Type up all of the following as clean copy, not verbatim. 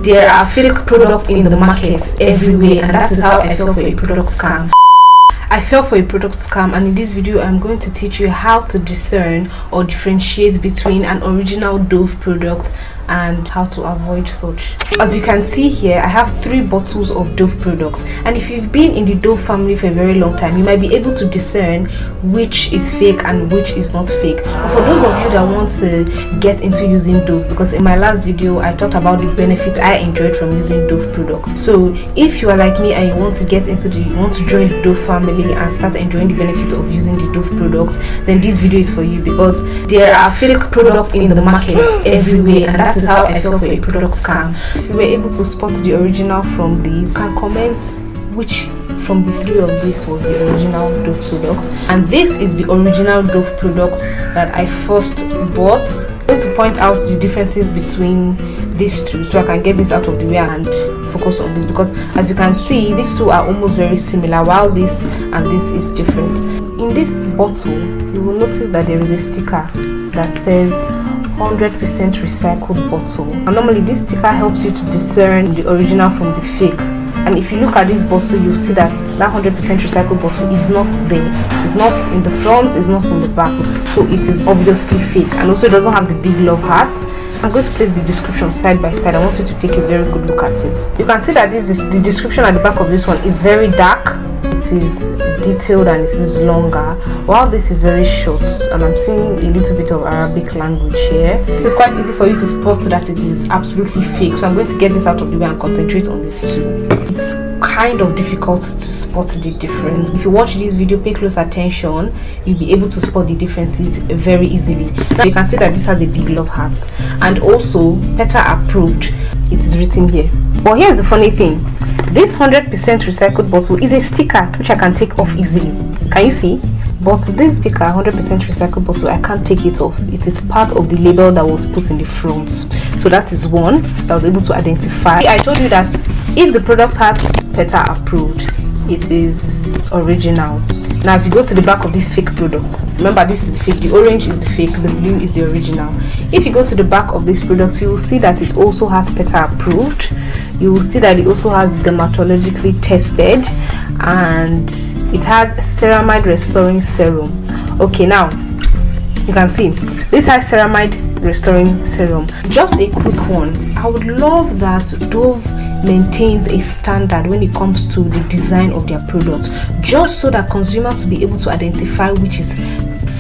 there are fake products in the markets everywhere, and that is how I fell for a product scam. I fell for a product scam, and in this video I'm going to teach you how to discern or differentiate between an original Dove product and how to avoid such. As you can see here, I have 3 bottles of Dove products, and if you've been in the Dove family for a very long time, you might be able to discern which is fake and which is not fake. But for those of you that want to get into using Dove, because in my last video I talked about the benefits I enjoyed from using Dove products, so if you are like me and you want to get into you want to join the Dove family and start enjoying the benefits of using the Dove products, then this video is for you, because there are fake products in the market everywhere, and that is how I fell for a product scam. We were able to spot the original from these. You can comment which from the 3 of these was the original Dove products, and this is the original Dove product that I first bought. I'm going to point out the differences between these two so I can get this out of the way and focus on this, because as you can see, these two are almost very similar, while this and this is different. In this bottle, you will notice that there is a sticker that says 100% recycled bottle, and normally this sticker helps you to discern the original from the fake. And if you look at this bottle, you'll see that 100% recycled bottle is not there. It's not in the front, it's not in the back, so it is obviously fake. And also it doesn't have the big love hearts. I'm going to place the description side by side. I want you to take a very good look at it. You can see that the description at the back of this one is very dark, it is detailed, and it is longer, while this is very short, and I'm seeing a little bit of Arabic language here. This is quite easy for you to spot that it is absolutely fake, so I'm going to get this out of the way and concentrate on this too. It's kind of difficult to spot the difference. If you watch this video, pay close attention, you'll be able to spot the differences very easily. Now you can see that this has a big love heart, and also PETA approved, it is written here. But here's the funny thing, this 100% recycled bottle is a sticker which I can take off easily. Can you see? But this sticker 100% recycled bottle, I can't take it off. It is part of the label that was put in the front. So that is one that I was able to identify. I told you that if the product has PETA approved, it is original. Now if you go to the back of this fake product, remember this is the fake, the orange is the fake, the blue is the original. If you go to the back of this product, you will see that it also has PETA approved. You will see that it also has dermatologically tested, and it has ceramide restoring serum. Okay, now you can see this has ceramide restoring serum. Just a quick one, I would love that Dove maintains a standard when it comes to the design of their products, just so that consumers will be able to identify which is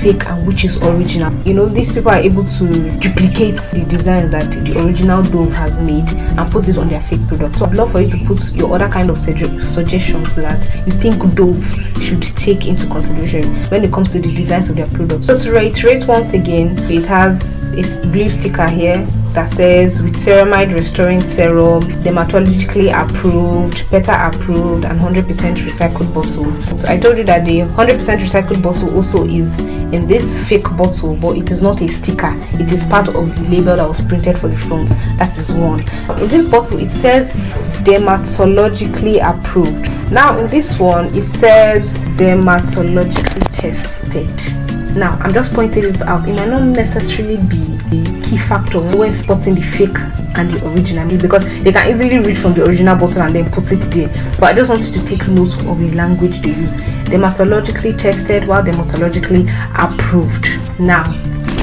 fake and which is original. You know, these people are able to duplicate the design that the original Dove has made and put it on their fake products. So I'd love for you to put your other kind of suggestions that you think Dove should take into consideration when it comes to the designs of their products. So to reiterate once again, it has a blue sticker here that says with ceramide restoring serum, dermatologically approved, PETA approved, and 100% recycled bottle. So I told you that the 100% recycled bottle also is in this fake bottle, but it is not a sticker, it is part of the label that was printed for the front. That is one. In this bottle it says dermatologically approved. Now in this one it says dermatologically tested. Now I'm just pointing this out, it might not necessarily be the key factor when spotting the fake and the original, because they can easily read from the original bottle and then put it there. But I just want you to take note of the language they use. Dermatologically tested, while dermatologically approved. Now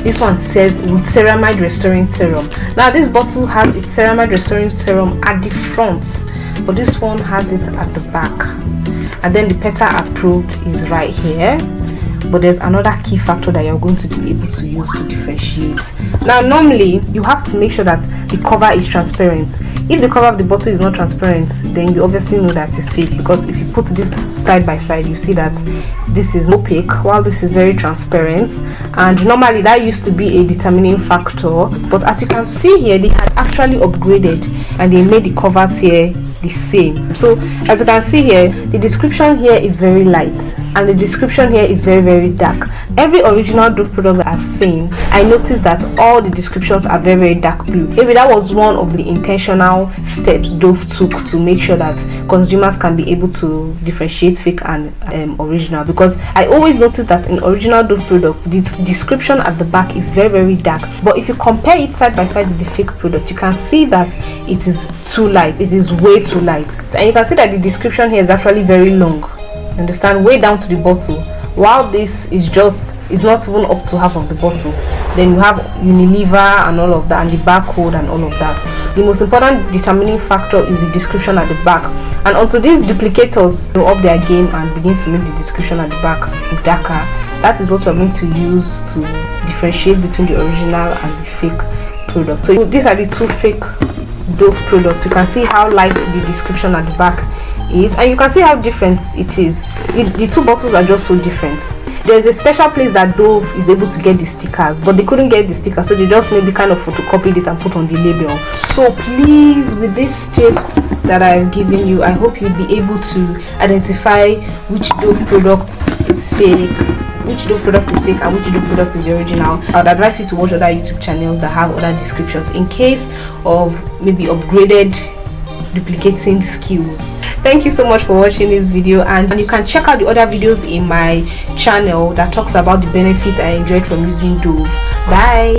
this one says with ceramide restoring serum. Now this bottle has its ceramide restoring serum at the front, but this one has it at the back, and then the PETA approved is right here. But there's another key factor that you're going to be able to use to differentiate. Now normally you have to make sure that the cover is transparent. If the cover of the bottle is not transparent, then you obviously know that it's fake, because if you put this side by side, you see that this is opaque while this is very transparent, and normally that used to be a determining factor. But as you can see here, they had actually upgraded and they made the covers here the same. So as you can see here, the description here is very light and the description here is very dark. Every original Dove product that I've seen, I noticed that all the descriptions are very dark blue. Maybe that was one of the intentional steps Dove took to make sure that consumers can be able to differentiate fake and original, because I always notice that in original Dove products the description at the back is very dark, but if you compare it side by side with the fake product, you can see that it is too light. It is way too light. And you can see that the description here is actually very long. You understand? Way down to the bottle. While this is not even up to half of the bottle. Then you have Unilever and all of that, and the barcode and all of that. The most important determining factor is the description at the back. And onto these duplicators to up their game and begin to make the description at the back darker. That is what we're going to use to differentiate between the original and the fake product. So these are the two fake Dove products. You can see how light the description at the back is, and you can see how different it is. The two bottles are just so different. There's a special place that Dove is able to get the stickers, but they couldn't get the stickers, so they just maybe kind of photocopied it and put on the label. So please, with these tips that I've given you, I hope you'll be able to identify which Dove product is fake, which Dove product is fake, and which Dove product is the original. I would advise you to watch other YouTube channels that have other descriptions in case of maybe upgraded duplicating skills. Thank you so much for watching this video, and you can check out the other videos in my channel that talks about the benefits I enjoyed from using Dove. Bye.